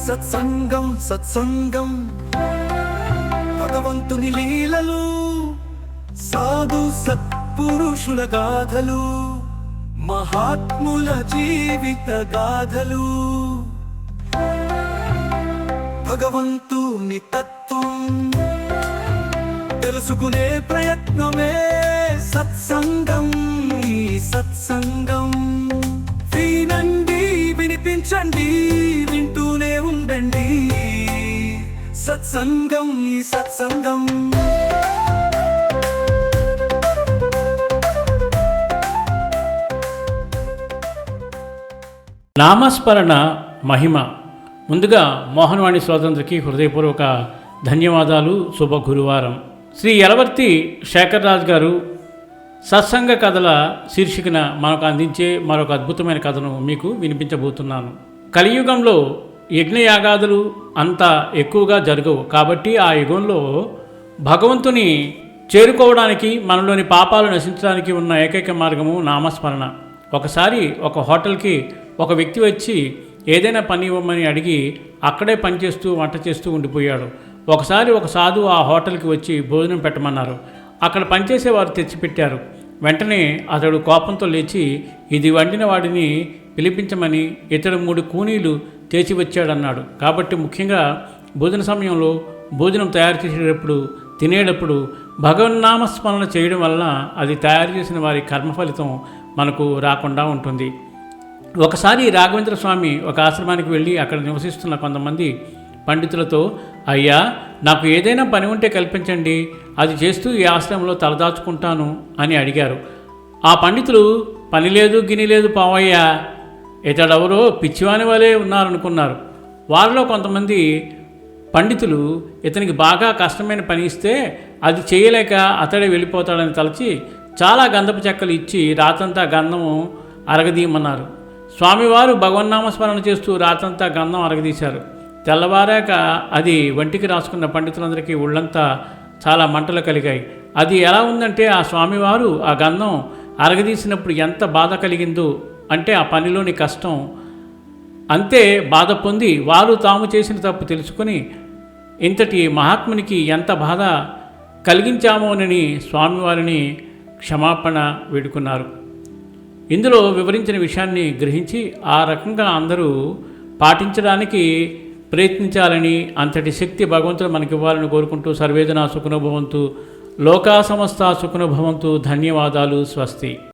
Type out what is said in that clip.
సత్సంగం సత్సంగం భగవంతుని లీలలు, సాధు సత్పురుషుల గాథలు, మహాత్ముల జీవిత గాథలు, భగవంతుని తత్వం తెలుసుకునే ప్రయత్నమే సత్సంగం. ఈ సత్సంగం వినండి, వినిపించండి, వింటూనే ఉండండి. సత్సంగం, ఈ సత్సంగం. నామస్మరణ మహిమ. ముందుగా మోహనవాణి శ్రోతలందరికీ హృదయపూర్వక ధన్యవాదాలు. శుభ గురువారం. శ్రీ యలవర్తి శేఖర్ రాజ్ గారు సత్సంగ కథల శీర్షికన మనకు అందించే మరొక అద్భుతమైన కథను మీకు వినిపించబోతున్నాను. కలియుగంలో యజ్ఞయాగాదులు అంత ఎక్కువగా జరగవు. కాబట్టి ఆ యుగంలో భగవంతుని చేరుకోవడానికి, మనలోని పాపాలు నశించడానికి ఉన్న ఏకైక మార్గము నామస్మరణ. ఒకసారి ఒక హోటల్కి ఒక వ్యక్తి వచ్చి ఏదైనా పని ఇవ్వమని అడిగి అక్కడే పనిచేస్తూ వంట చేస్తూ ఉండిపోయాడు. ఒకసారి ఒక సాధువు ఆ హోటల్కి వచ్చి భోజనం పెట్టమన్నారు. అక్కడ పనిచేసేవారు తెచ్చిపెట్టారు. వెంటనే అతడు కోపంతో లేచి ఇది వండిన వాడిని పిలిపించమని ఇతడు 3 కూనీలు తెచ్చి వచ్చాడన్నాడు. కాబట్టి ముఖ్యంగా భోజన సమయంలో భోజనం తయారు చేసేటప్పుడు, తినేటప్పుడు భగవన్నామస్మరణ చేయడం వలన అది తయారు చేసిన వారి కర్మఫలితం మనకు రాకుండా ఉంటుంది. ఒకసారి రాఘవేంద్ర స్వామి ఒక ఆశ్రమానికి వెళ్ళి అక్కడ నివసిస్తున్న కొంతమంది పండితులతో, అయ్యా, నాకు ఏదైనా పని ఉంటే కల్పించండి, అది చేస్తూ ఈ ఆశ్రమంలో తలదాచుకుంటాను అని అడిగారు. ఆ పండితులు, పని లేదు గిని లేదు పావయ్యా, ఇతడెవరో పిచ్చివాని వలె ఉన్నారనుకున్నారు. వారిలో కొంతమంది పండితులు ఇతనికి బాగా కష్టమైన పని ఇస్తే అది చేయలేక అతడే వెళ్ళిపోతాడని తలచి చాలా గంధపు చెక్కలు ఇచ్చి రాత్రంతా గంధము అరగదీయమన్నారు. స్వామివారు భగవన్నామస్మరణ చేస్తూ రాత్రంతా గంధం అరగదీశారు. తెల్లవారాక అది వంటికి రాసుకున్న పండితులందరికీ ఒళ్ళంతా చాలా మంటలు కలిగాయి. అది ఎలా ఉందంటే, ఆ స్వామివారు ఆ గంధం అరగదీసినప్పుడు ఎంత బాధ కలిగిందో అంటే ఆ పనిలోని కష్టం అంతే బాధ పొంది వారు తాము చేసిన తప్పు తెలుసుకొని ఇంతటి మహాత్మునికి ఎంత బాధ కలిగించామోనని స్వామివారిని క్షమాపణ వేడుకున్నారు. ఇందులో వివరించిన విషయాన్ని గ్రహించి ఆ రకంగా అందరూ పాటించడానికి ప్రయత్నించాలని, అంతటి శక్తి భగవంతుడు మనకి ఇవ్వాలని కోరుకుంటూ సర్వేజన సుఖినో భవంతు, లోకా సమస్త సుఖినో భవంతు. ధన్యవాదాలు. స్వస్తి.